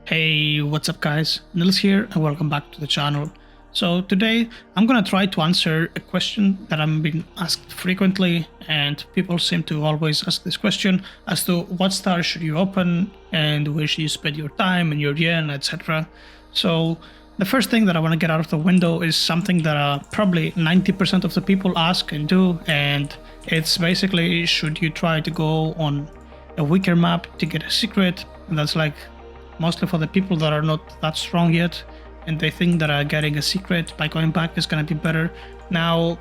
Hey, what's up guys? Nils here and welcome back to the channel. So today I'm gonna try to answer a question that I'm being asked frequently, and people seem to always ask this question as to what star should you open and where should you spend your time and your yen, etc. So the first thing that I want to get out of the window is something that probably 90% of the people ask and do, and it's basically, should you try to go on a weaker map to get a secret? And that's like mostly for the people that are not that strong yet and they think that getting a secret by going back is going to be better. Now,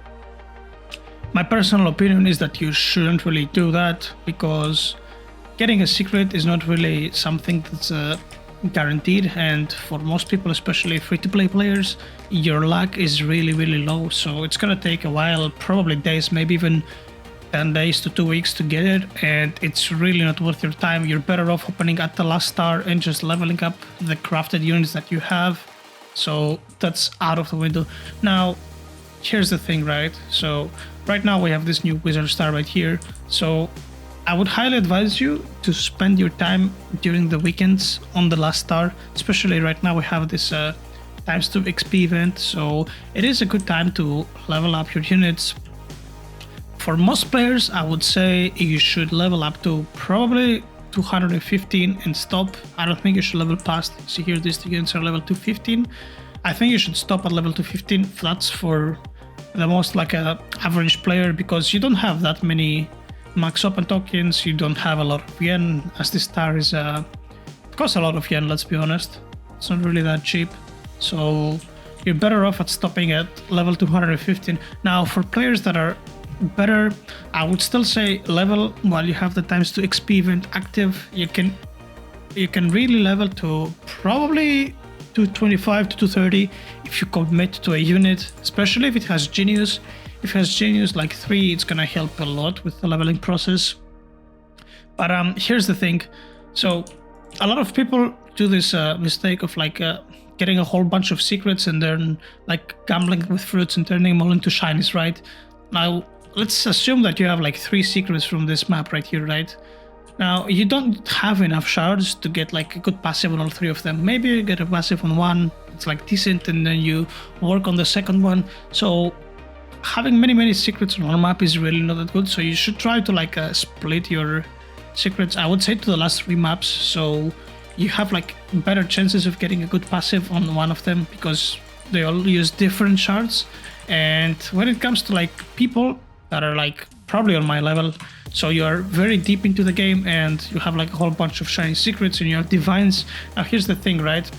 my personal opinion is that you shouldn't really do that, because getting a secret is not really something that's guaranteed, and for most people, especially free-to-play players, your luck is really low, so it's gonna take a while, probably days, maybe even 10 days to 2 weeks to get it, and it's really not worth your time. You're better off opening at the last star and just leveling up the crafted units that you have. So that's out of the window. Now, here's the thing, right? So right now we have this new wizard star right here. So I would highly advise you to spend your time during the weekends on the last star, especially right now we have this times 2 XP event. So it is a good time to level up your units. For most players, I would say you should level up to probably 215 and stop. I don't think you should level past. See here, these units are level 215. I think you should stop at level 215. That's for the most like a average player, because you don't have that many max open tokens. You don't have a lot of yen, as this star is it costs a lot of yen. Let's be honest, it's not really that cheap. So you're better off at stopping at level 215. Now, for players that are better, I would still say level while you have the times 2 XP event active. You can really level to probably 225 to 230 if you commit to a unit, especially if it has genius. If it has genius like 3, it's gonna help a lot with the leveling process. But here's the thing. So a lot of people do this mistake of like getting a whole bunch of secrets and then like gambling with fruits and turning them all into shinies, right? Now, let's assume that you have like 3 secrets from this map right here, right? Now, you don't have enough shards to get like a good passive on all 3 of them. Maybe you get a passive on 1, it's like decent, and then you work on the second one. So having many secrets on one map is really not that good. So you should try to like split your secrets, I would say, to the last 3 maps. So you have like better chances of getting a good passive on one of them, because they all use different shards. And when it comes to like people that are like probably on my level, so you're very deep into the game and you have like a whole bunch of shiny secrets and you have divines. Now here's the thing, right?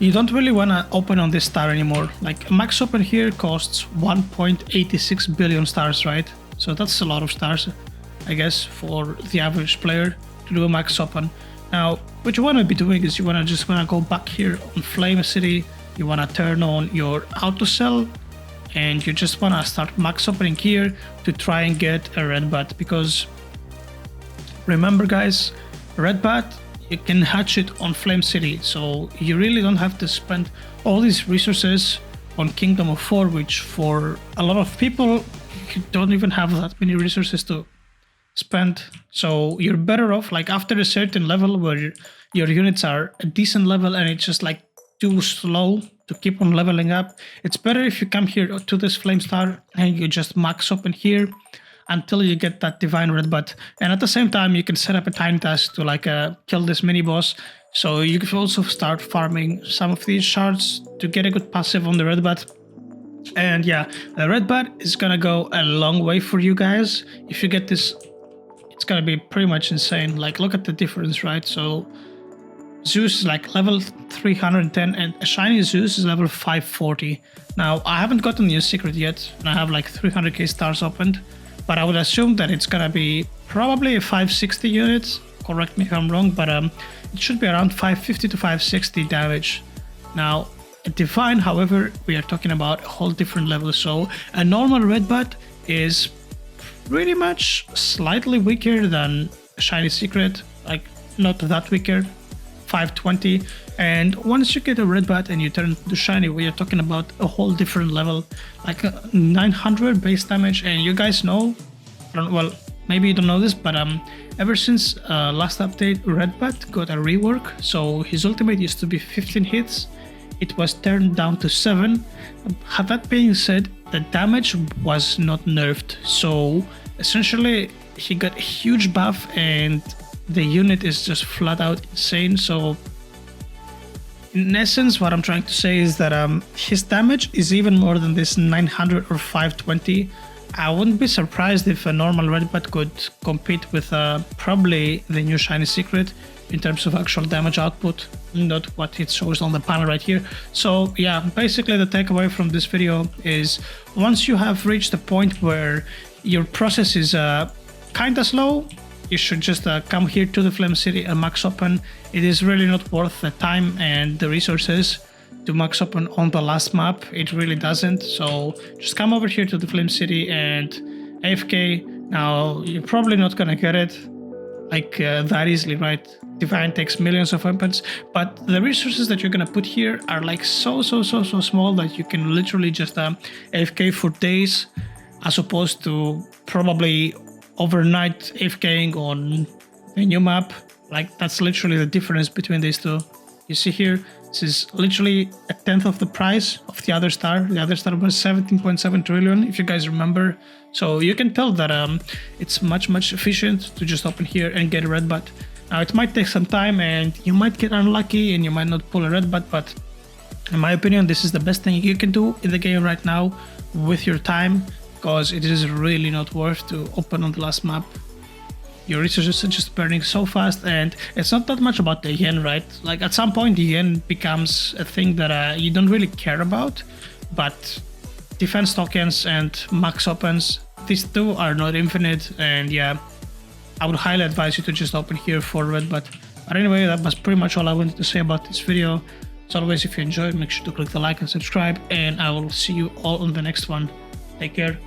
You don't really want to open on this star anymore. Like max open here costs 1.86 billion stars, right? So that's a lot of stars, I guess, for the average player to do a max open. Now what you want to be doing is you want to go back here on Flame City. You want to turn on your auto sell, and you just want to start max opening here to try and get a red bat, because remember guys, red bat, you can hatch it on Flame City, so you really don't have to spend all these resources on Kingdom of 4, which for a lot of people, you don't even have that many resources to spend. So you're better off like after a certain level where your units are a decent level and it's just like too slow to keep on leveling up, it's better if you come here to this flame star and you just max open here until you get that divine red bat. And at the same time, you can set up a tiny task to like kill this mini boss. So you can also start farming some of these shards to get a good passive on the red bat. And yeah, the red bat is gonna go a long way for you guys. If you get this, it's gonna be pretty much insane. Like, look at the difference, right? So Zeus is like level 310 and a shiny Zeus is level 540. Now, I haven't gotten the secret yet and I have like 300k stars opened, but I would assume that it's gonna be probably a 560 units. Correct me if I'm wrong, but it should be around 550 to 560 damage. Now, a divine, however, we are talking about a whole different level. So a normal red bat is pretty much slightly weaker than a shiny secret, like not that weaker. 520, and once you get a red bat and you turn to shiny, we are talking about a whole different level, like 900 base damage. And you guys know, well, maybe you don't know this, but ever since last update, Redbat got a rework. So his ultimate used to be 15 hits. It was turned down to 7. That being said, the damage was not nerfed. So essentially, he got a huge buff and the unit is just flat out insane. So in essence, what I'm trying to say is that his damage is even more than this 900 or 520. I wouldn't be surprised if a normal Redbat could compete with probably the new Shiny Secret in terms of actual damage output, not what it shows on the panel right here. So yeah, basically the takeaway from this video is once you have reached a point where your process is kinda slow, you should just come here to the Flame City and max open. It is really not worth the time and the resources to max open on the last map. It really doesn't. So just come over here to the Flame City and AFK. Now you're probably not gonna get it like that easily, right? Divine takes millions of weapons, but the resources that you're gonna put here are like so small that you can literally just AFK for days, as opposed to probably overnight AFKing on a new map. Like that's literally the difference between these two. You see here, this is literally a tenth of the price of the other star. The other star was 17.7 trillion, if you guys remember. So you can tell that it's much efficient to just open here and get a Redbat. Now it might take some time and you might get unlucky and you might not pull a Redbat, but in my opinion, this is the best thing you can do in the game right now with your time, because it is really not worth to open on the last map. Your resources are just burning so fast, and it's not that much about the yen, right? Like at some point the yen becomes a thing that you don't really care about, but defense tokens and max opens, these two are not infinite, and yeah, I would highly advise you to just open here for Redbat. But anyway, that was pretty much all I wanted to say about this video. As always, if you enjoyed, make sure to click the like and subscribe, and I will see you all on the next one. Take care.